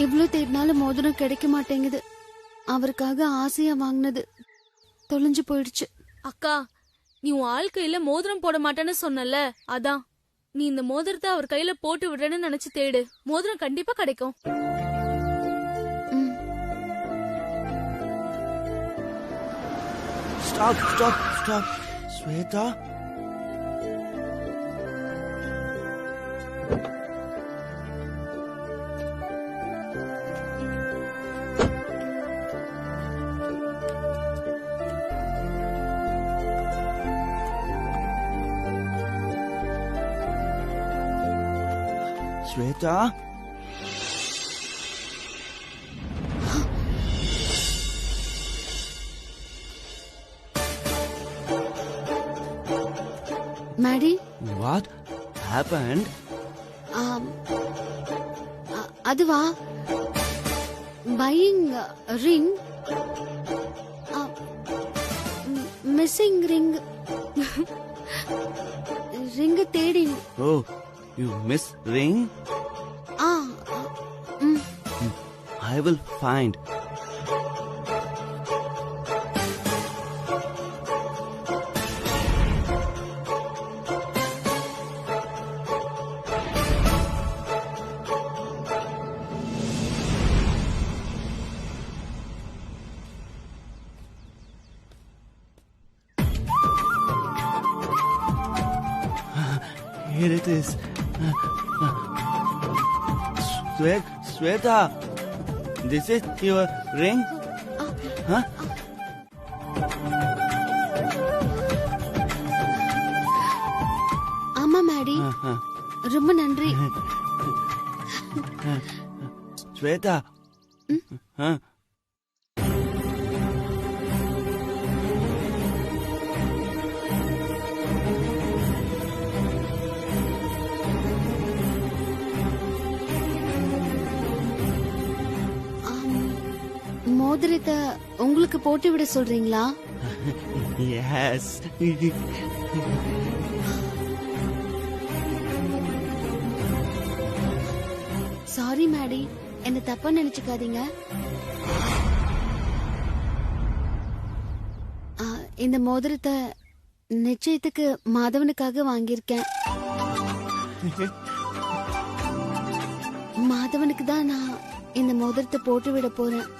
இவ்ளோ தேடினாலும் மோதிரம் கிடைக்க மாட்டேங்குது. அவருக்காக ஆசையா வாங்கினது தொலைஞ்சு போயிடுச்சு. அக்கா, நீ உன் ஆள் கையில மோதிரம் போட மாட்டேன்னு சொன்னல, அதான். நீ இந்த மோதிரத்தை அவர் கையில போட்டு விடுறேன்னு நினைச்சு தேடு, மோதிரம் கண்டிப்பா கிடைக்கும். Stop, stop, stop. Sweta? Sweta? Maddie? What happened? அதுவா, buying ring, missing ring. ring தேடி. Oh, you miss ring? I will find. Here it is. Sweta, this is your ring? Huh? ஆமா மேடி, ரொம்ப நன்றி. Sweta. Huh? மோதிரத்தை உங்களுக்கு போட்டு விட சொல்றீங்களா? Yes. சாரி மேடி, என்ன தப்பா நினைச்சுக்காதீங்க. இந்த மோதிரத்தை நிச்சயத்துக்கு மாதவனுக்காக வாங்கியிருக்கேன். மாதவனுக்கு தான் நான் இந்த மோதிரத்தை போட்டு விட போறேன்.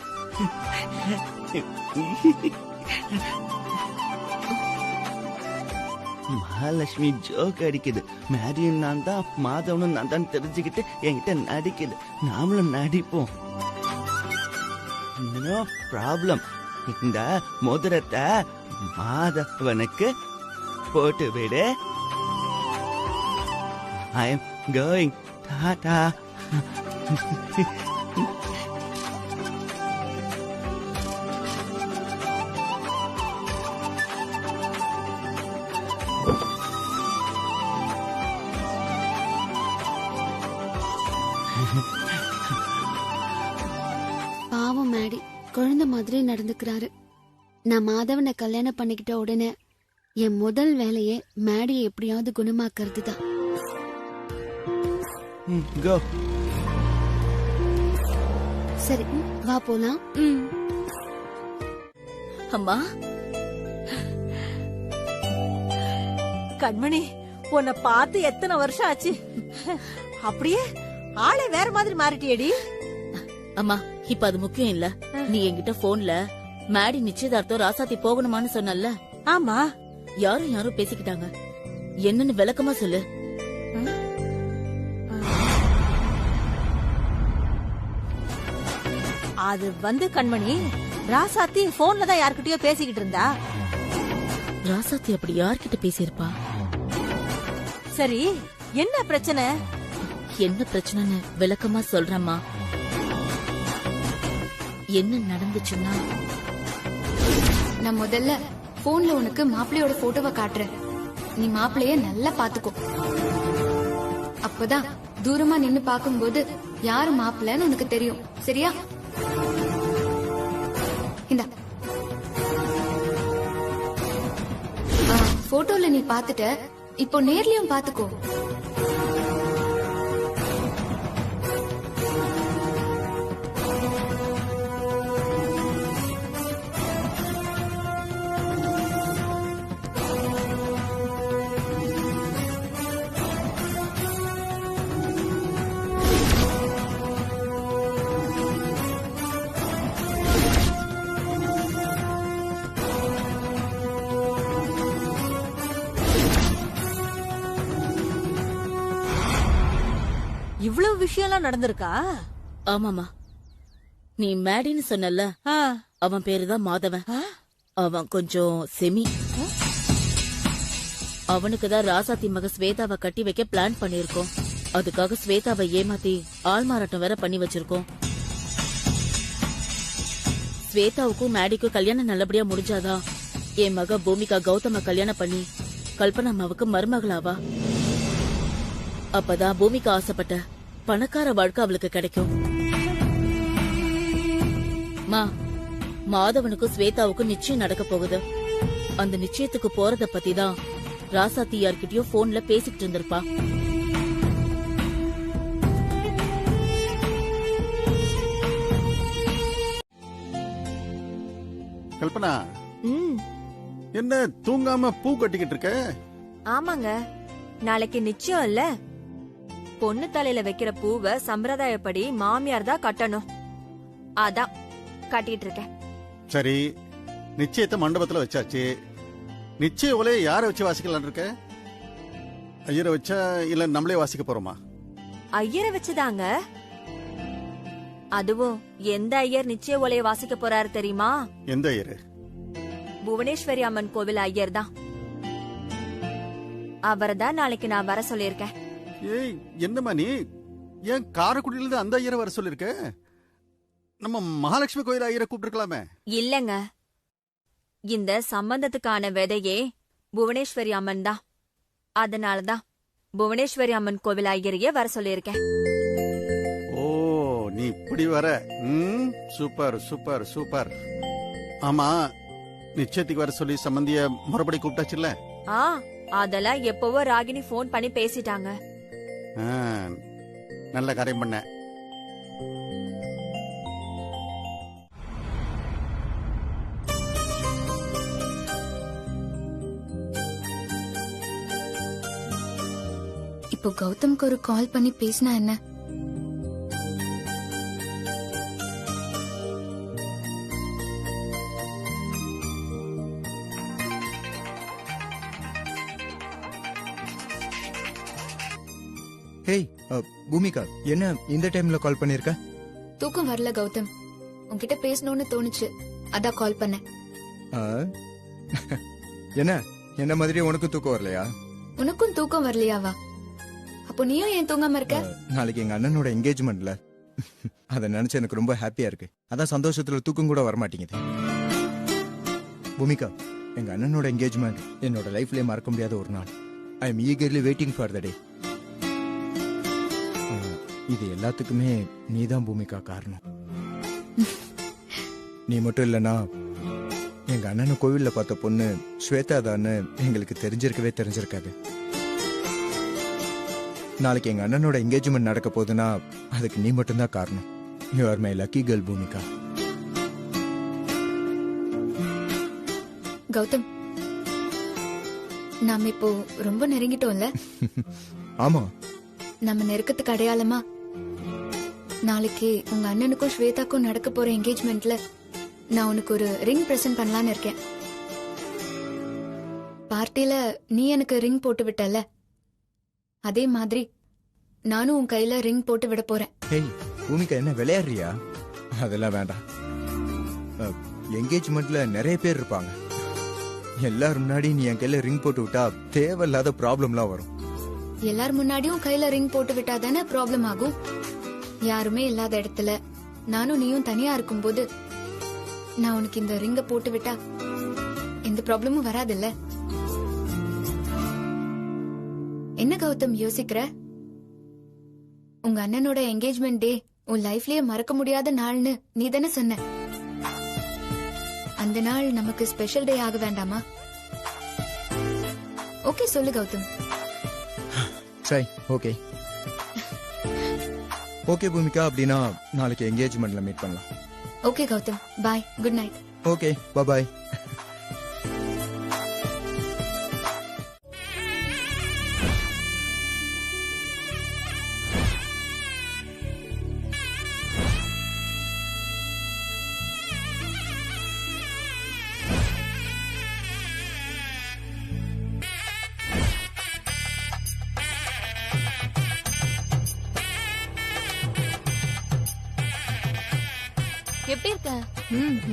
மகாலட்சுமி ஜோக் அடிக்குது. மேரியும் நான் தான், மாதவனும் நான் தான் தெரிஞ்சுக்கிட்டு என்கிட்ட நடிக்குது. நாமளும் நடிப்போம். No problem. இந்த மோதிரத்தை மாதவனுக்கு போட்டு விடு. I am going. டாடா. பாவம் மேடி, குழந்தை மாதிரி நடந்துக்கிறாரு. நான் மாதவனை கல்யாணம் பண்ணிக்கிட்ட உடனே என் முதல் வேலையே மேடியை எப்படியாவது குணமாக்குறது தான். சரி, வா போலாம். அம்மா, கண்மணி, உன்னை பார்த்து எத்தனை வருஷம் ஆச்சு. அப்படியே ஆளே வேற மாதிரி மாறிட்டியடி. அம்மா, இப்ப அது முக்கியம் இல்ல. நீ என்கிட்ட போன்ல மேடி நிச்சயதார்த்தம் ராசாத்தி போகணுமான்னு சொன்னல. ஆமா, யாரும் பேசிக்கிட்டாங்க. என்னன்னு விளக்கமா சொல்லு. அது கண்மணி, ராசாத்தி போன்ல தான் யார்கிட்டயோ பேசிக்கிட்டு இருந்தா. ராசாத்தி அப்படி யார்கிட்ட பேசியிருப்பா? சரி, என்ன பிரச்சனை? என்ன பிரச்சனைன்னு விளக்கமா சொல்றேம்மா. என்ன நடந்துச்சுன்னா, நான் முதல்ல போன்ல உனக்கு மாப்பிள்ளையோட போட்டோவை காட்டுறேன். நீ மாப்பிள்ளைய நல்லா பாத்துக்கோ. அப்பதான் தூரமா நின்னு பாக்கும்போது யாரு மாப்பிள்ளைன்னு உனக்கு தெரியும். சரியா? இந்த போட்டோல நீ பாத்துட்ட, இப்போ நேர்லயும் பாத்துக்கோ. விஷயம்லாம் நடந்திருக்கா? ஆமாமா, நீ மேடின்னு சொன்னல, ஆ. அவன் பேருதான் மாதவன். அவன் கொஞ்சம் செமி. அவனுக்கு தான் ராசாத்தி மக ஸ்வேதாவை கட்டி வைக்க பிளான் பண்ணிருக்கோம். அதுக்காக ஸ்வேதாவை ஏமாத்தி ஆள் மாறாட்டம் வேற பண்ணி வச்சிருக்கோம். ஸ்வேதாவுக்கும் மேடிக்கும் கல்யாணம் நல்லபடியா முடிஞ்சாதான் என் மக பூமிகா கௌதம கல்யாணம் பண்ணி கல்பனா அம்மாவுக்கு மருமகளாவா. அப்பதான் பூமிகா ஆசைப்பட்ட பணக்கார வாழ்க்கை அவளுக்கு கிடைக்கும். மாதவனுக்கும் ஸ்வேதாவுக்கும் நிச்சயம் நடக்க போகுது. அந்த நிச்சயத்துக்கு போறத பத்தி தான் ராசாத்தி யார்கிட்டயும் போன்ல பேசிட்டு இருந்திருப்பா. கல்பனா, என்ன தூங்காம பூ கட்டிக்கிட்டு இருக்க? ஆமாங்க, நாளைக்கு நிச்சயம் இல்ல. பொண்ணு தலையில வைக்கிற பூவை சம்பிரதாயப்படி மாமியார் தான் கட்டணும். அதான் கட்டிட்டு இருக்கேன். சரி, நிச்சயத்தை மண்டபத்துல வச்சாச்சு. நிச்சய ஓலையை யார வச்சு வாசிக்கலாம்னு இருக்க? ஐயரை வச்சா இல்ல நம்மளே வாசிக்க போறோமா? ஐயரை வச்சுதாங்க. அதுவும் எந்த ஐயர் நிச்சய ஓலையை வாசிக்க போறாரு தெரியுமா? எந்த ஐயரு? புவனேஸ்வரி அம்மன் கோவில் ஐயர் தான். அவரை தான் நாளைக்கு நான் வர சொல்லியிருக்கேன். ஏய், என்னம்மா நீ? ஏன் காரைக்குடியில இருந்து அந்த ஐயரை வர சொல்லிருக்க? நம்ம மகாலட்சுமி கோயில் ஐயரை கூப்பிட்டுருக்கலாமே. இல்லங்க, இந்த சம்பந்தத்துக்கான விதையே புவனேஸ்வரி அம்மன் தான். அதனாலதான் புவனேஸ்வரி அம்மன் கோவில் ஐயரையே வர சொல்லியிருக்கேன். ஓ, நீ இப்படி வர. Super super super. ஆமா, நிச்சயத்துக்கு வர சொல்லி சம்பந்திய மறுபடி கூப்பிட்டாச்சுல்ல? அதெல்லாம் எப்பவோ ராகினி போன் பண்ணி பேசிட்டாங்க. நல்ல காரியம் பண்ண. இப்போ கௌதம்க்கு ஒரு கால் பண்ணி பேசினா என்ன? ஹேய் பூமிகா, என்ன இந்த டைம்ல கால் பண்ணிருக்க? தூக்கம் வரல கௌதம், உன்கிட்ட பேசணும்னு தோணுச்சு, அதான் கால் பண்ணேன். என்ன மாதிரி உனக்கு தூக்கம் வரலையா? உனக்கும் தூக்கம் வரலையாவா? அப்போ நீயும் ஏன் தூங்காம இருக்க? நாளைக்கு எங்க அண்ணனோட என்கேஜ்மெண்ட்ல, அத நினைச்சு எனக்கு ரொம்ப ஹாப்பியா இருக்கு. அதான் சந்தோஷத்துல தூக்கம் கூட வரமாட்டேங்குது. பூமிகா, எங்க அண்ணனோட என்கேஜ்மெண்ட் என்னோட லைஃப்லயே மறக்க முடியாத ஒரு நாள். I am eagerly waiting for the day. இது எல்லாத்துக்குமே நீதான் பூமிகா காரணம். நீ மட்டும் இல்லனா எங்க அண்ணனை கோவில்ல பார்த்த பொண்ணு ஸ்வேதா தான்னு எங்களுக்கு தெரிஞ்சிருக்காது. நாளைக்கு எங்க அண்ணனோட என்கேஜ்மெண்ட் நடக்க போகுதுன்னா அதுக்கு நீ மட்டும்தான் காரணம். You are my lucky girl Bhumika. Gautham, நாம இப்போ ரொம்ப நெருங்கிட்டோம்ல? ஆமா. நம்ம நெருக்கத்துக்கு அடையாளமா நாளைக்கு உங்க அண்ணனுக்கும் ஸ்வேதாக்கும் நடக்க போற என்கேஜ்மெண்ட்ல நான் உனக்கு ஒரு ரிங் பிரசன்ட் பண்ணலான்னு இருக்கேன். பார்ட்டில நீ எனக்கு ரிங் போட்டு விட்டல, அதே மாதிரி நானும் உன் கையில ரிங் போட்டு விட போறேன். ஹேய் பூமிகா, என்ன விளையாடுறியா? அதெல்லாம் வேண்டாம். என்கேஜ்மெண்ட்ல நிறைய பேர் இருப்பாங்க. எல்லாரும் முன்னாடி நீ என் கையில ரிங் போட்டு விட்டா தேவையில்லாத ப்ராப்ளம்லாம் வரும். எல்லாரும் முன்னாடியும் கையில ரிங் போட்டு விட்டா தானே ப்ராப்ளம் ஆகும். யாருமே இல்லாத இடத்துல நானும் நீயும் தனியா இருக்கும்போது நான் உனக்கு இந்த ரிங்க போட்டு விட்டா எந்த ப்ராப்ளமும் வராதுல்ல? என்ன கௌதம் யோசிக்கிற? உங்க அண்ணனோட என்கேஜ்மெண்ட் டே உன் லைஃப்லயே மறக்க முடியாத நாள்னு நீ தானே சொன்ன. அந்த நாள் நமக்கு ஸ்பெஷல் டே ஆக வேண்டாமா? ஓகே சொல்லு கௌதம். சரி, ஓகே ஓகே பூமிகா, அப்படின்னா நாளைக்கு என்கேஜ்மெண்ட்ல மீட் பண்ணலாம். ஓகே கௌதம், பாய், குட் நைட். ஓகே, பாய்.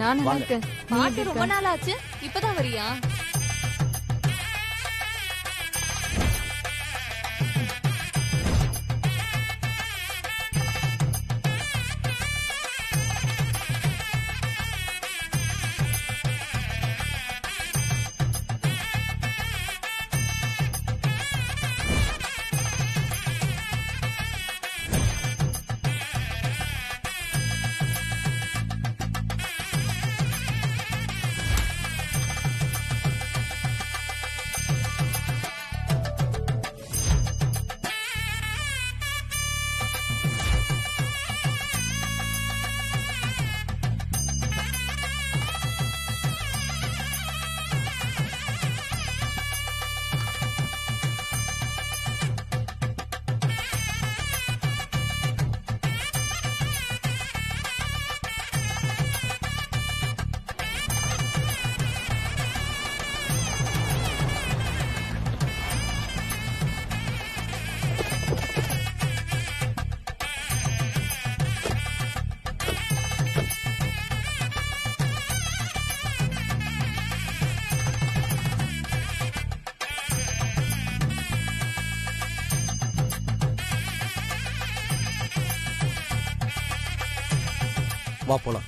நான் நல்லா இருக்கேன். பாட்டு ரொம்ப நாள் ஆச்சு, இப்பதான் வரியா? வா போலாம்.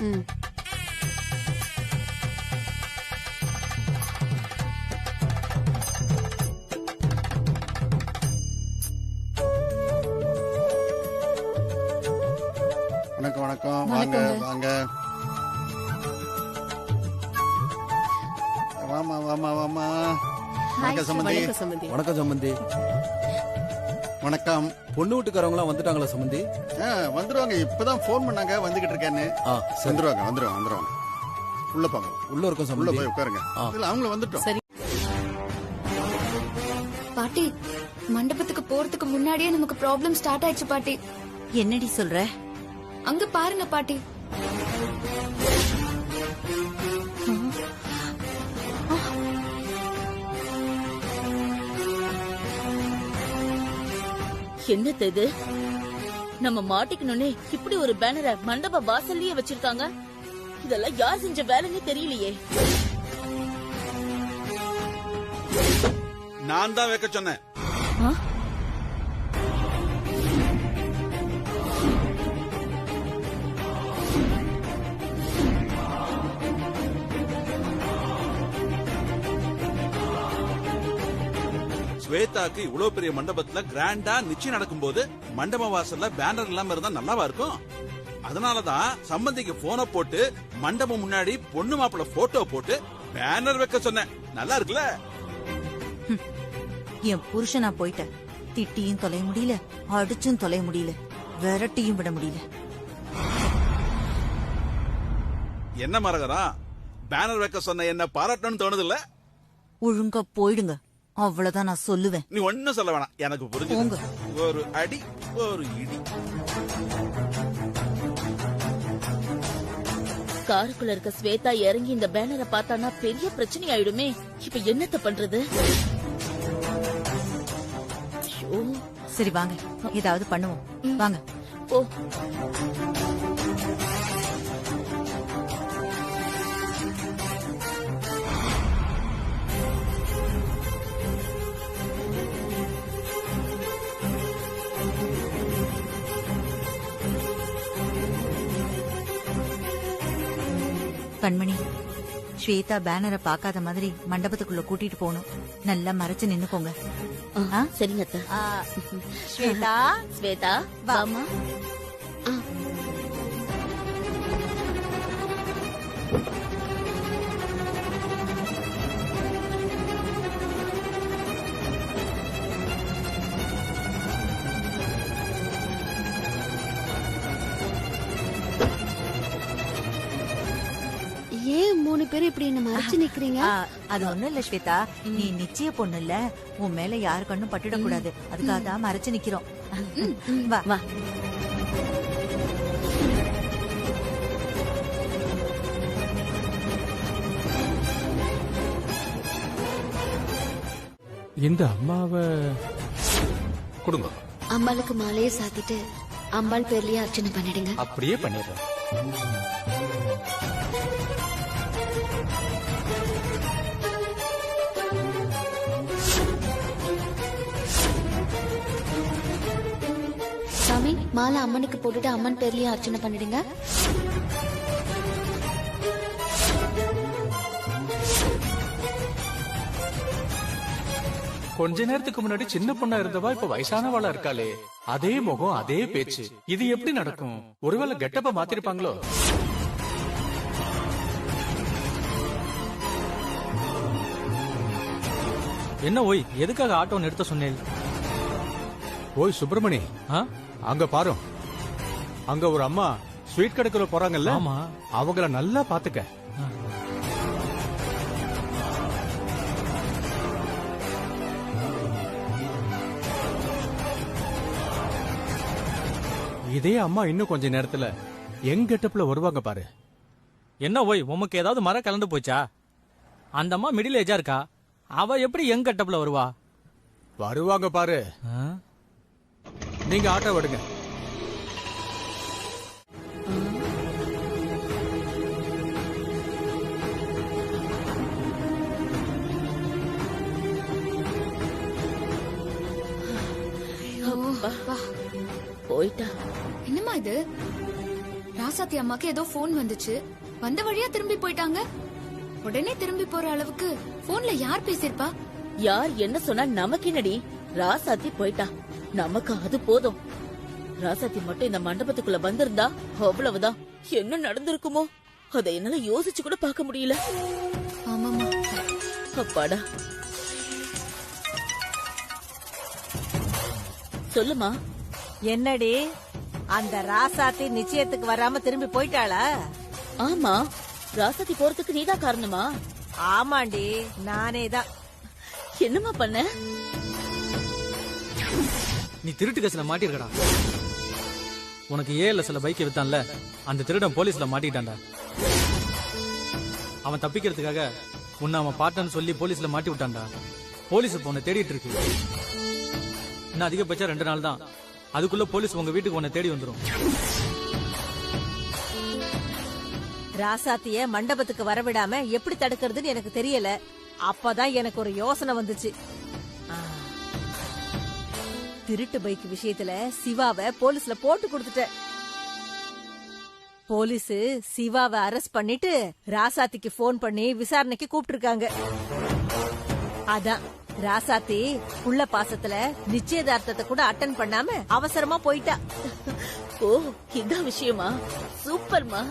வணக்கம் வணக்கம். வாங்க வாங்க. வாமா வாமா வாமா. வணக்கம் சம்பந்தி. வணக்கம் சம்பந்தி. வணக்கம். பொண்ணு வீட்டுக்காரவங்க வந்துட்டாங்களா சம்பந்தி? வந்துருவாங்க. இப்பதான் போன் பண்ணாங்க, வந்துகிட்டு இருக்கேன்னு. வந்துருவாங்க வந்துருவாங்க வந்துருவாங்க. உள்ள போங்க. உள்ள இருக்கும் உள்ள சம்பந்தி. போய் உட்காருங்க. இல்ல அவங்களும் வந்துட்டோம். பாட்டி, மண்டபத்துக்கு போறதுக்கு முன்னாடியே நமக்கு ப்ராப்ளம் ஸ்டார்ட் ஆயிடுச்சு பாட்டி. என்னடி சொல்ற? அங்க பாருங்க பாட்டி. என்னது இது? நம்ம மாட்டிக்கணும்னே இப்படி ஒரு பேனரை மண்டப வாசல்லயே வச்சிருக்காங்க. இதெல்லாம் யார் செஞ்ச வேலைன்னு தெரியலையே. நான் தான் வைக்க சொன்னேன். ஸ்வேதாக்கு இவ்வளவு பெரிய மண்டபத்துல கிராண்டா நிச்சயம் நடக்கும்போது மண்டப வாசல்ல பேனர் இல்லாம இருந்தா நல்லாவா இருக்கும்? அதனாலதான் சம்பந்திக்கு போனை போட்டு மண்டபம் முன்னாடி பொண்ணு மாப்பிள்ள போட்டோ போட்டு பேனர் வைக்க சொன்னேன். நல்லா இருக்குல்ல? என் புருஷனா போயிட்ட. திட்டியும் தொலைய முடியல, அடிச்சும் தொலைய முடியல, விரட்டியும் விட முடியல. என்ன மரகரா, பேனர் வைக்க சொன்ன என்ன பாராட்டணும்னு தோணுது இல்ல? ஒழுங்கா போயிடுங்க, அவ்வளவுதான் நான் சொல்லுவேன். நீ ஒன்னும் சொல்ல வேணாம், எனக்கு புரிஞ்சு. ஒரு அடி ஒரு இடி. காருக்குள்ள இருக்க ஸ்வேதா இறங்கி இந்த பேனரை பார்த்தானா பெரிய பிரச்சனை ஆயிடுமே. இப்ப என்னத்த பண்றது? சரி வாங்க, ஏதாவது பண்ணுவோம். வாங்க. ஓ, கண்மணி, ஸ்வேதா பேனரை பாக்காத மாதிரி மண்டபத்துக்குள்ள கூட்டிட்டு போகணும். நல்லா மறைச்சு நின்னுக்கோங்க. சரிங்க அத்தை. ஸ்வேதா, ஸ்வேதா வாமா. ஏன் 3 பேரும் இப்படி என்ன மறைச்சு நிக்கிறீங்க? அது ஒண்ணும் இல்ல ஸ்வேதா, நீ நிச்சய பொண்ணு இல்ல, உன் மேல யாரு கண்ணும் பட்டுடக்கூடாது. அதுக்காக தான் மறைச்சு நிக்கிறோம். வா வா. இந்த அம்மாவை கொடுங்க. அம்பாளுக்கு மாலையை சாத்திட்டு அம்பாள் பேர்லயே அர்ச்சனை பண்ணிடுங்க. அப்படியே பண்ணிடுறேன். மாலை அம்மனுக்கு போட்டுட்டு அம்மன் பேர்லயே அர்ச்சனை பண்ணிடுங்க. கொஞ்ச நேரத்துக்கு முன்னாடி சின்ன பொண்ணா இருந்தவா இப்ப வயசானவாளா இருக்காளே. அதே முகம் அதே பேச்சு. இது எப்படி நடக்கும்? ஒருவேளை கெட்டப்ப மாத்திருப்பாங்களோ? என்ன ஓய், எதுக்காக ஆட்டோ நிறுத்த சொன்னேன்? ஓய் சுப்பிரமணி, அங்க பாரு, அங்க ஒரு அம்மா ஸ்வீட் கடைக்குள்ள போறாங்கல்ல, அவங்கள நல்லா பாத்துக்க. இதே அம்மா இன்னும் கொஞ்ச நேரத்துல எங்க கெட்டப்ல வருவாங்க பாரு. என்ன ஓய், உமக்கு ஏதாவது மரம் கலந்து போச்சா? அந்த அம்மா மிடில் ஏஜா இருக்கா, அவ எப்படி எங்க கெட்டப்ல வருவா? வருவாங்க பாரு. நீங்க ஆட்டோ விடுங்க. போயிட்டா. என்னம்மா இது? ராசாத்தி அம்மாக்கு ஏதோ போன் வந்துச்சு, வந்த வழியா திரும்பி போயிட்டாங்க. உடனே திரும்பி போற அளவுக்கு போன்ல யார் பேசிருப்பா? யார் என்ன சொன்னா நமக்கு என்னடி? ராசாத்தி போயிட்டா, நமக்கு அது போதும். ராசாத்தி மட்டும் இந்த மண்டபத்துக்குள்ள வந்திருந்தா அவ்வளவுதான். என்ன நடந்திருக்குமோ அதை என்னால யோசிச்சு கூட பார்க்க முடியல. ஆமாமா. அப்பாடா. சொல்லுமா. என்னடி, அந்த ராசாத்தி நிச்சயத்துக்கு வராம திரும்பி போயிட்டாளா? ஆமா, ராசாத்தி போறதுக்கு நீதான் காரணமா? ஆமாண்டி, நானே தான். என்னமா பண்ண? நீ திருட்டு கேஸ்ல மாட்டிருக்கடா. உனக்கு ஏல சில பைக்கை வித்தான்ல, அந்த திருடன் போலீஸ்ல மாட்டிக்கிட்டான்டா. அவன் தப்பிக்கிறதுக்காக உன்னை அவன் பாட்டன்னு சொல்லி போலீஸ்ல மாட்டி விட்டான்டா. போலீஸ் இப்ப உன்னை தேடிட்டு இருக்கு. இன்னும் அதிகபட்சம் 2 நாள் தான், அதுக்குள்ள போலீஸ் உங்க வீட்டுக்கு உன்னை தேடி வந்துடும். ராசாத்திய மண்டபத்துக்கு வரவிடாம எப்படி தடுக்கிறதுன்னு எனக்கு தெரியல. அப்பதான் எனக்கு ஒரு யோசனை வந்துச்சு. திருட்டு பைக் விஷயத்துல சிவாவை போலீஸ்ல போட்டு கொடுத்துட்டேன். போலீஸ் சிவாவை அரெஸ்ட் பண்ணிட்டு ராசாத்திக்கு போன் பண்ணி விசாரணைக்கு கூப்பிட்டு இருக்காங்க. அதான் ராசாத்தி புள்ள பாசத்துல நிச்சயதார்த்தத்தை கூட அட்டன் பண்ணாம அவசரமா போயிட்டா. ஓ, இதான் விஷயமா? சூப்பர்மா.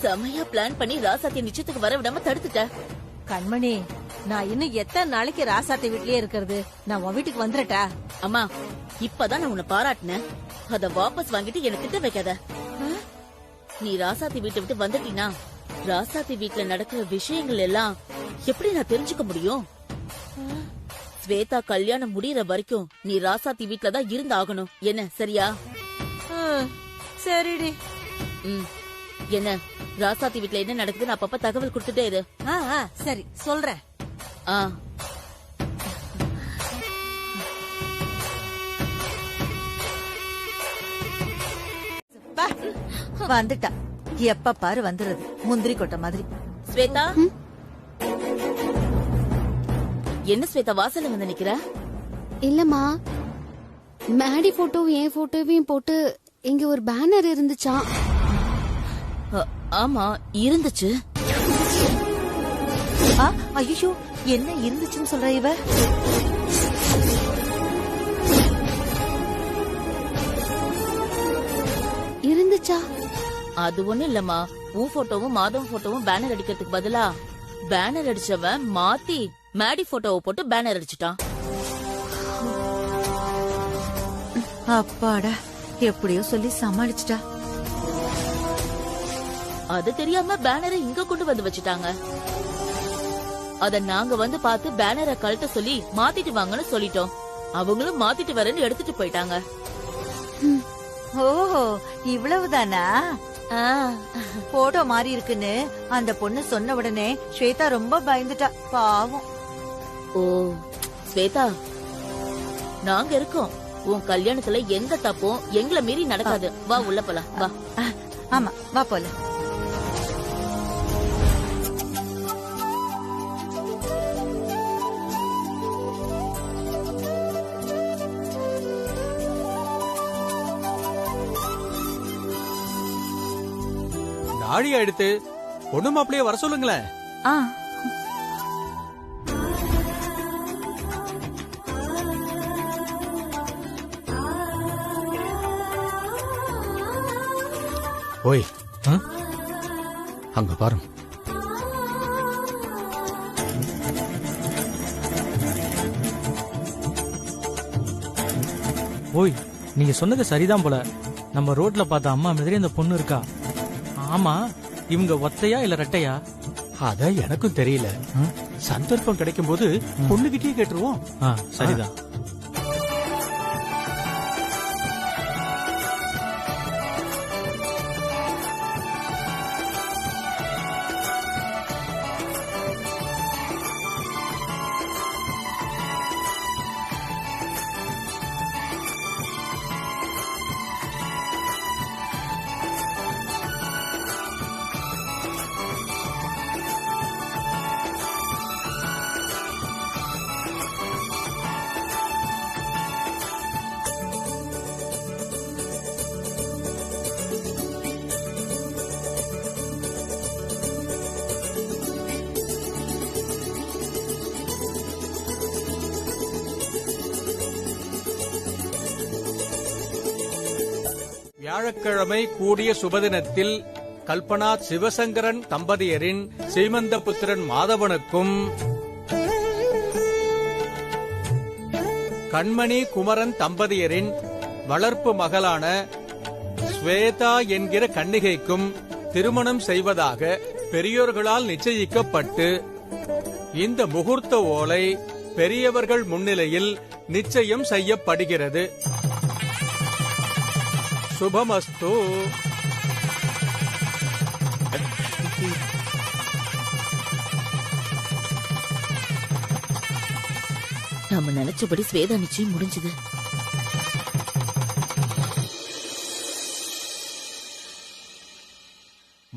செமையா பிளான் பண்ணி ராசாத்தி நிச்சயத்துக்கு வர விடாம தடுத்துட்ட. கண்மணி, நான் இன்னும் எத்தனை நாளைக்கு ராசாத்தி வீட்லயே இருக்கிறது? நான் உன் வீட்டுக்கு வந்துடட்டா? அம்மா, இப்பதான் நான் உன்னை பாராட்டினேன், அத வாபஸ் வாங்கிட்டு எனக்கு திட்ட வைக்காத. நீ ராசாத்தி வீட்டை விட்டு வந்துட்டீனா ராசாத்தி வீட்டுல நடக்கிற விஷயங்கள் எல்லாம் எப்படி நான் தெரிஞ்சுக்க முடியும்? ஸ்வேதா கல்யாணம் முடியற வரைக்கும் நீ ராசாத்தி வீட்டுலதான் இருந்து ஆகணும். என்ன, சரியா? சரிடி. என்ன, ராசாத்தி வீட்டுல என்ன நடக்குதுன்னு அப்பப்ப தகவல் கொடுத்துட்டே இரு. சரி, சொல்றேன். வந்துட்டா, எப்ப பாரு வந்துருது முந்திரி கொட்டை மாதிரி. ஸ்வேதா, என்ன ஸ்வேதா வாசல்ல வந்து நிக்கிற? இல்லம்மா, மேடி போட்டோவும் என் போட்டோவையும் போட்டு இங்க ஒரு பேனர் இருந்துச்சா? ஆமா, இருந்துச்சு. ஐயோ, என்ன இருந்துச்சுன்னு சொல்ற இவ? இருந்துச்சா? அது ஒண்ணு இல்லம்மா, உன் போட்டோவும் மாதவன் போட்டோவும் பேனர் அடிக்கிறதுக்கு பதிலா பேனர் அடிச்சவன் மாத்தி மேடி போட்டோவை போட்டு பேனர் அடிச்சுட்டான். அப்பாடா, எப்படியோ சொல்லி சமாளிச்சுட்டா. அது தெரியாம பேனரை இங்க கொண்டு வந்து வச்சுட்டாங்க. அத நாங்க வந்து பார்த்து பேனரை கழட்ட சொல்லி மாத்திட்டு வாங்கன்னு சொல்லிட்டோம். அவங்களும் மாத்திட்டு வரேன்னு எடுத்துட்டு போயிட்டாங்க. ஓஹோ, இவ்வளவுதானா? போட்டோ மாறி இருக்குன்னு அந்த பொண்ணு சொன்ன உடனே ஸ்வேதா ரொம்ப பயந்துட்டா, பாவம். ஓ ஸ்வேதா, நாங்க இருக்கோம். உன் கல்யாணத்துல எந்த தப்பும் எங்களை மீறி நடக்காது. வா உள்ள போலாம், வா. ஆமா, வா போல. நாழி ஆயிடுத்து. பொண்ணு மாப்பிளைய வர சொல்லுங்களேன். ஓய், அங்க பாரு. ஓய், நீங்க சொன்னது சரிதான் போல. நம்ம ரோட்ல பார்த்த அம்மா மாதிரி அந்த பொண்ணு இருக்கா. ஆமா, இவங்க ஒத்தையா இல்ல ரெட்டையா? அத எனக்கும் தெரியல. சந்தர்ப்பம் கிடைக்கும் போது பொண்ணுகிட்டயே கேட்டுருவோம். சரிதான். வியாழக்கிழமை கூடிய சுபதினத்தில் கல்பனா சிவசங்கரன் தம்பதியரின் சீமந்த புத்திரன் மாதவனுக்கும் கண்மணி குமரன் தம்பதியரின் வளர்ப்பு மகளான ஸ்வேதா என்கிற கன்னிகைக்கும் திருமணம் செய்வதாக பெரியோர்களால் நிச்சயிக்கப்பட்டு இந்த முகூர்த்த ஓலை பெரியவர்கள் முன்னிலையில் நிச்சயம் செய்யப்படுகிறது. சுபமஸ்து. நாம நினைச்சபடி ஸ்வேதா நிச்சயம் முடிஞ்சது.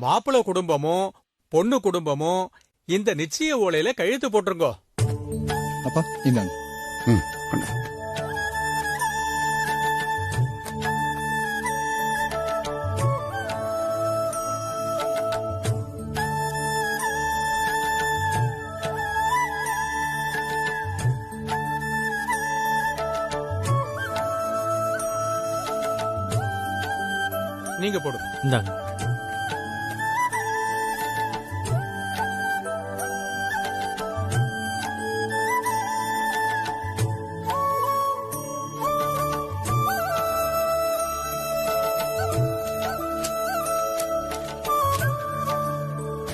மாப்பிள்ளை குடும்பமும் பொண்ணு குடும்பமும் இந்த நிச்சய ஓலையில கையெழுத்து போட்டுருங்கோ. அப்பா இந்தாங்க. நீங்க போடுங்க. இந்தாங்க.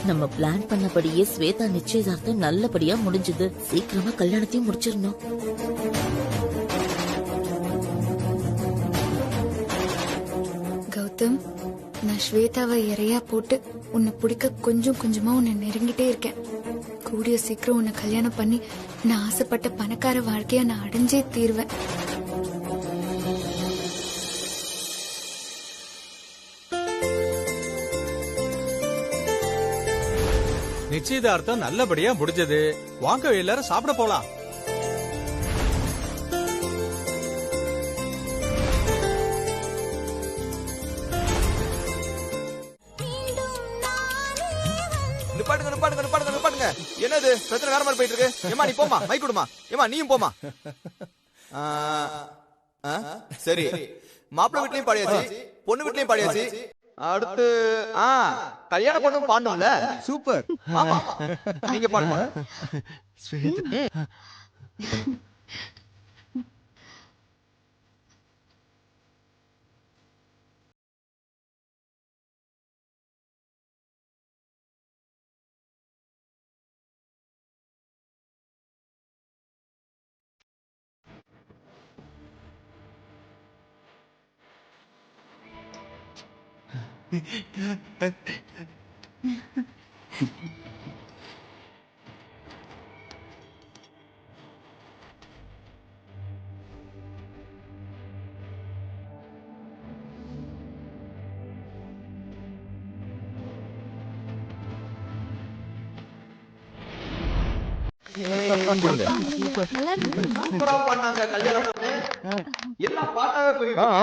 நம்ம பிளான் பண்ணபடியே ஸ்வேதா நிச்சயதார்த்தம் நல்லபடியா முடிஞ்சது. சீக்கிரமா கல்யாணத்தையும் முடிச்சிடணும். கௌதம், நான் ஸ்வேதாவை இறையா போட்டு உன்னை பிடிக்க கொஞ்சம் கொஞ்சமா உன்னை நெருங்கிட்டே இருக்கேன். கூடிய சீக்கிரம் உன்னை கல்யாணம் பண்ணி நான் ஆசைப்பட்ட பணக்கார வாழ்க்கைய நான் அடைஞ்சே தீர்வேன். நிச்சயதார்த்தம் நல்லபடியா முடிஞ்சது. வாங்க எல்லாரும் சாப்பிட போலாம். நிப்பாட்டுங்க. என்னது பிரச்சனை வேற மாதிரி போயிட்டு இருக்கு? ஏமா நீ போமா, மைக் கொடுமா. ஏமா நீயும் போமா. சரி, மாப்பிள்ளை வீட்லயும் பாடியாச்சு, பொண்ணு வீட்லயும் பாடியாச்சு. அடுத்து கல்யாண பொண்ணும் பாடணும்ல. சூப்பர். ஆமா, நீங்க பாடுமா.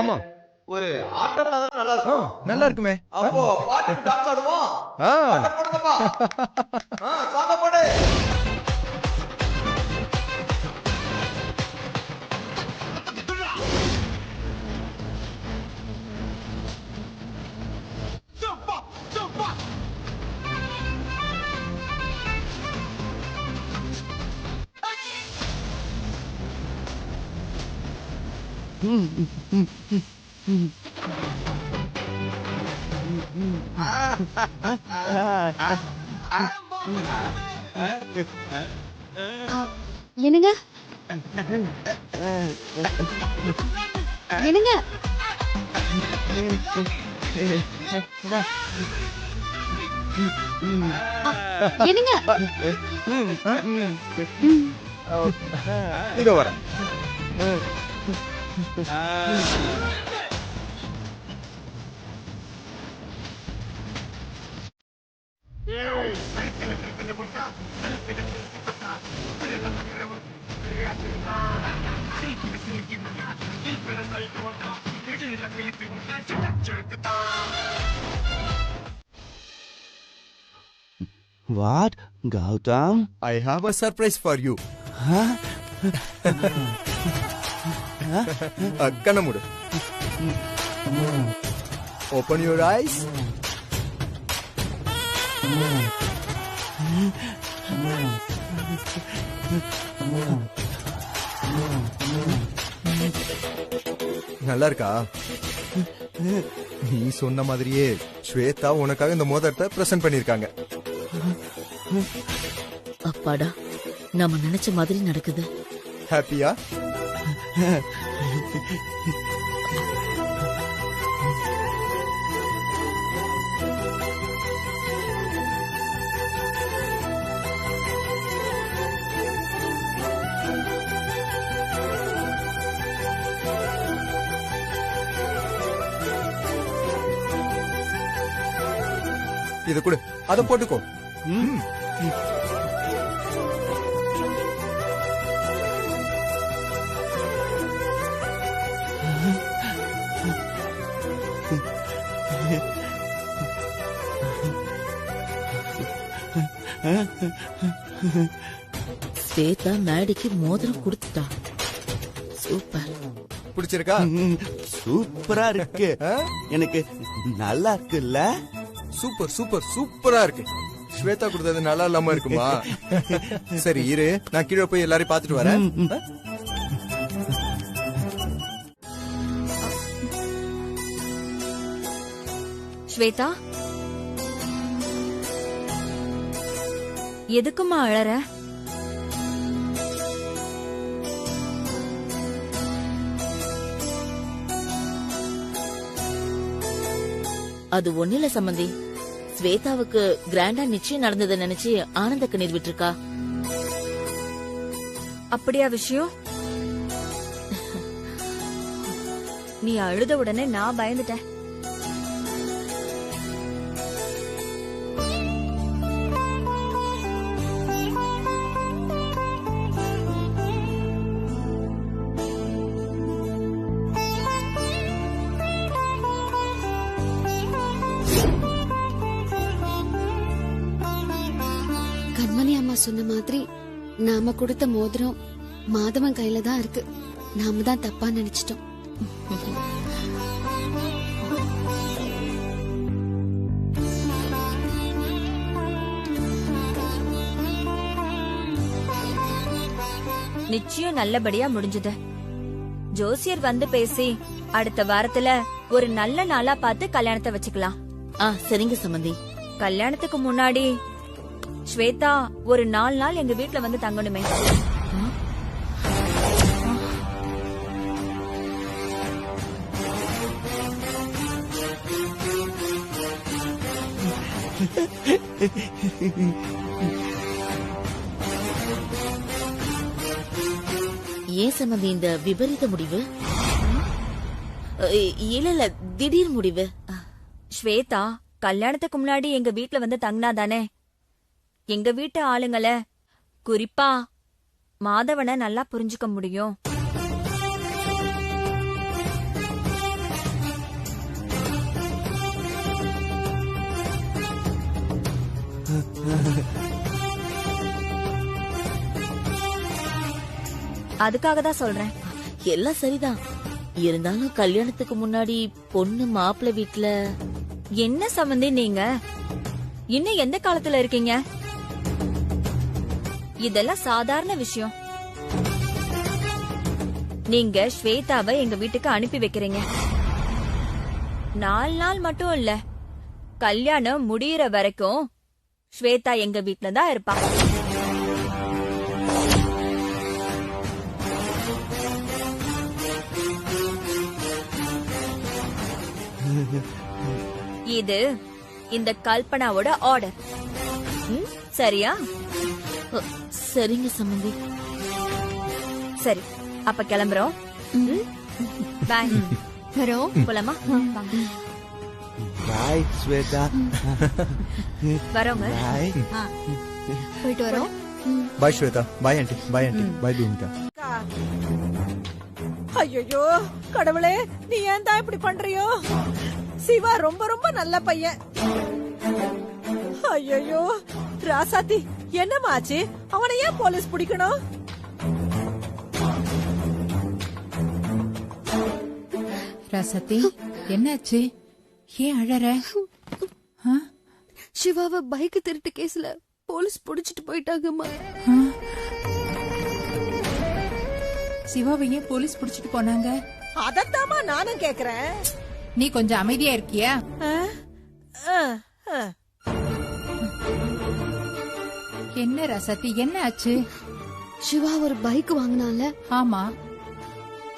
ஆமா, ஒரு ஆட்டம் நல்லா இருக்கும். நல்லா இருக்குமே. அப்போ பாட்டு டான்ஸ் ஆடுவோம். பாட்டு போடுங்கப்பா. சாங்க போடு. என்னங்க என்னங்க என்னங்க இதோ வரேன். What? Gautam? I have a surprise for you. Huh? கண்ண மூடு. Open your eyes. நல்லா இருக்கா? நீ சொன்ன மாதிரியே ஸ்வேதா உனக்காக இந்த மோதிரத்தை பிரசன்ட் பண்ணிருக்காங்க. அப்பாடா, நாம நினைச்ச மாதிரி நடக்குது. ஹாப்பியா? இத கொடு, அத போட்டுக்கோ. ஸ்வேதா மேடிக்கு மோதிரம் கொடுத்துட்டா. சூப்பர். பிடிச்சிருக்கா? சூப்பரா இருக்கு. எனக்கு நல்லா இருக்குல்ல? சூப்பர் சூப்பர் சூப்பரா இருக்கு. ஸ்வேதா கொடுத்தது நல்லா இல்லாம இருக்குமா? சரி இரு, நான் கீழே போய் எல்லாரையும் பாத்துட்டு வரேன். ஸ்வேதா, எதுக்குமா அழற? அது ஒண்ணுல சம்பந்தி, ஸ்வேதாவுக்கு கிராண்டா நிச்சயம் நடந்ததை நினைச்சு ஆனந்த கண்ணீர் விட்டுருக்கா. அப்படியா விஷயம்? நீ அழுத உடனே நான் பயந்துட்டேன். கண்மணி அம்மா சொன்ன மாதிரி நாம கொடுத்த மோதிரம் மாதவன் கையில தான் இருக்கு. நாம தான் தப்பா நினைச்சிட்டோம். நிச்சயம் நல்லபடியா முடிஞ்சது. ஜோசியர் வந்து பேசி அடுத்த வாரத்துல ஒரு நல்ல நாளா பார்த்து கல்யாணத்தை வச்சுக்கலாம். சரிங்க சம்பந்தி. கல்யாணத்துக்கு முன்னாடி ஸ்வேதா ஒரு 4 நாள் எங்க வீட்ல வந்து தங்கணுமே. ஏன் சம்பந்தி இந்த விபரீத முடிவு? இல்ல திடீர் முடிவு. ஸ்வேதா கல்யாணத்துக்கு முன்னாடி எங்க வீட்ல வந்து தங்கினாதானே எங்க வீட்டு ஆளுங்களை, குறிப்பா மாதவனை நல்லா புரிஞ்சுக்க முடியும். அதுக்காக தான் சொல்றேன். எல்லாம் சரிதான். இருந்தாலும் கல்யாணத்துக்கு முன்னாடி பொண்ணு மாப்பிள்ளை வீட்ல என்ன சம்பந்தி நீங்க இன்னும் எந்த காலத்துல இருக்கீங்க? இதெல்லாம் சாதாரண விஷயம். நீங்க ஸ்வேதாவை எங்க வீட்டுக்கு அனுப்பி வைக்கிறீங்க. 4 நாள் மட்டும் இல்ல, கல்யாணம் முடியற வரைக்கும் ஸ்வேதா எங்க வீட்ல தான் இருப்பா. இது இந்த கல்பனாவோட ஆர்டர். சரியா? சரிங்க சம்பந்தி. சரி, அப்ப கிளம்புறோம். பாய். வரோம். போலாமா? பாய் ஸ்வேதா. வரோங்க. பாய். போயிட்டு வரோம். Bye Shweta. Bye aunty. Bye aunty. Bye Bhoomika. ஐயோ கடவுளே, நீ ஏன் தான் இப்படி பண்றியோ? சிவா ரொம்ப ரொம்ப நல்ல பையன். ஐயோ ராசாத்தி, என்னமாச்சு? அவனை ஏன் போலீஸ் பிடிக்கணும்? ராசாத்தி, என்னாச்சு? ஏன் அழற? சிவாவை பைக் திருட்டு கேஸ்ல போலீஸ் புடிச்சிட்டு போயிட்டாங்கம்மா. சிவாவை ஏன் போலீஸ் புடிச்சிட்டு போனாங்க? அதத்தாமா நானும் கேக்குறேன். நீ கொஞ்சம் அமைதியா இருக்கியா? என்ன ராசாத்தி, என்ன ஆச்சு? சிவா ஒரு பைக் வாங்கினால. ஆமா,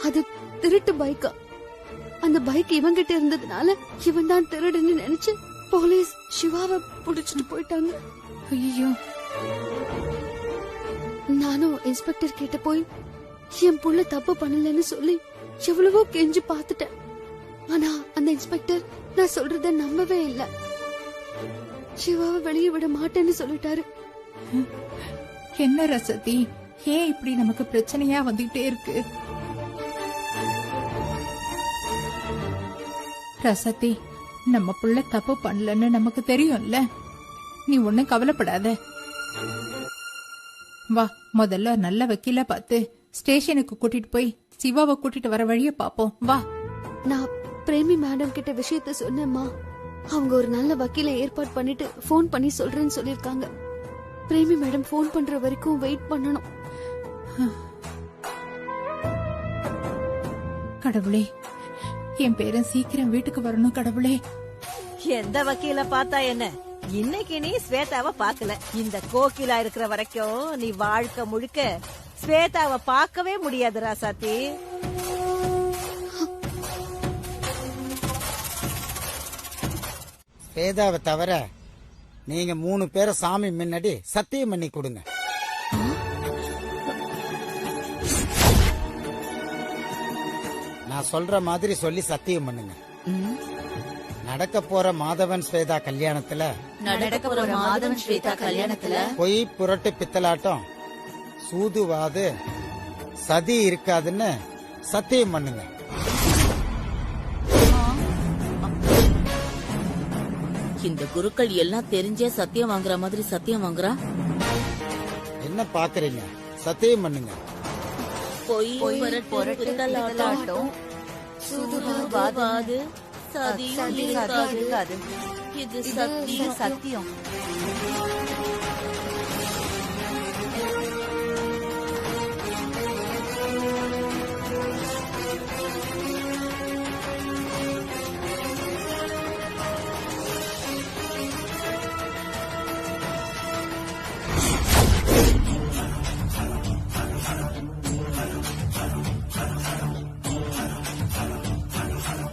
அது திருட்டு பைக்கா. அந்த பைக் இவங்கிட்ட இருந்ததுனால இவன் தான் திருடுன்னு நினைச்சு போலீஸ் சிவாவை புடிச்சிட்டு போயிட்டாங்க. ஐயோ. நானும் இன்ஸ்பெக்டர் கிட்ட போய் என் புள்ள தப்பு பண்ணலன்னு சொல்லி எவ்வளவோ கெஞ்சி பாத்துட்டேன். ஆனா அந்த இன்ஸ்பெக்டர் நான் சொல்றத நம்பவே இல்ல. சிவாவை வெளியே விட மாட்டேன்னு சொல்லிட்டாரு. என்ன ரசதி, ஏன் இப்படி நமக்கு பிரச்சனையா வந்துகிட்டே இருக்கு? ரசதி, நம்ம புள்ள தப்பு பண்ணலன்னு நமக்கு தெரியும்ல. நீ ஒண்ணும் கவலைப்படாத. வா, முதல்ல நல்ல வக்கீல பார்த்து ஸ்டேஷனுக்கு கூட்டிட்டு போய் சிவாவை கூட்டிட்டு வர வழிய பாப்போம். வா. நான் பிரேமி மேடம் கிட்ட விஷயத்த சொன்னேம்மா. அவங்க ஒரு நல்ல வக்கீல ஏற்பாடு பண்ணிட்டு போன் பண்ணி சொல்றேன்னு சொல்லிருக்காங்க. பிரேமி மேடம் போன் பண்ற வரைக்கும் வெயிட் பண்ணணும். கடவுளே, என் பேரன் சீக்கிரம் வீட்டுக்கு வரணும். கடவுளே, எந்த வக்கீல பார்த்தா என்ன? இன்னைக்கு நீ ஸ்வேதாவை பாக்கல. இந்த கோகிலா இருக்கிற வரைக்கும் நீ வாழ்க்கை முழுக்க ஸ்வேதாவை பார்க்கவே முடியாது ராசாத்தி. ஸ்வேதாவை தவிர நீங்க 3 பேரை சாமி முன்னாடி சத்தியம் பண்ணி கொடுங்க. நான் சொல்ற மாதிரி சொல்லி சத்தியம் பண்ணுங்க. நடக்க போற மாதவன் ஸ்வேதா கல்யாணத்துல பொய் புரட்டு பித்தலாட்டம் சூதுவாது சதி இருக்காதுன்னு சத்தியம் பண்ணுங்க. இந்த குருக்கள் எல்லாம் தெரிஞ்சே சத்தியம் வாங்குற மாதிரி சத்தியம் வாங்குறா. என்ன பாக்குறீங்க? சத்தியம் பண்ணுங்க. பொய் புரட்டு பித்தலாட்டம் சூதுவாது சதி இருக்காது. இது சத்தியம்.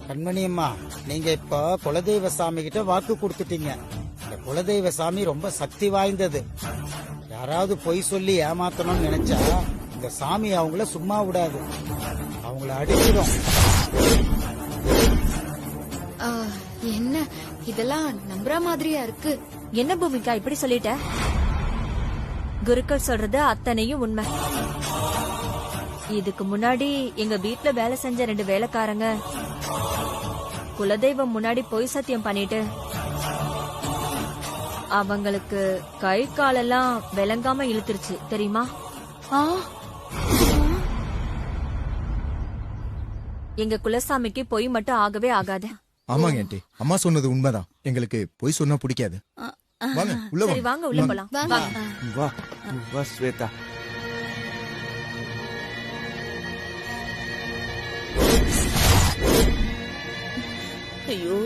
கண்மணி அம்மா, நீங்க இப்ப குலதெய்வ சாமி கிட்ட வாக்கு கொடுத்துட்டீங்க. இந்த குலதெய்வ சாமி ரொம்ப சக்தி வாய்ந்தது. யாராவது பொய் சொல்லி ஏமாத்தணும்னு நினைச்சா இந்த சாமி அவங்கள சும்மா விடாது, அவங்கள அடிச்சிடும். என்ன இதெல்லாம் நம்புற மாதிரியா இருக்கு? என்ன பூமிகா இப்படி சொல்லிட்ட? குருக்கள் சொல்றது அத்தனையும் உண்மை. இதுக்கு முன்னாடி எங்க வீட்ல வேலை செஞ்ச 2 வேலைக்காரங்க குலதெய்வம் முன்னாடி பொய் சத்தியம் பண்ணிட்டு அவங்களுக்கு கை காலெல்லாம் விளங்காம இழுத்துருச்சு தெரியுமா? எங்க குலசாமிக்கு பொய் மட்டும் ஆகவே ஆகாது. ஆமாங்க ஆண்டி, அம்மா சொன்னது உண்மைதான். எங்களுக்கு பொய் சொன்னா பிடிக்காது. வாங்க உள்ள சரி வாங்க உள்ள போலாம். வாங்க. வா வா ஸ்வேதா. ஐயோ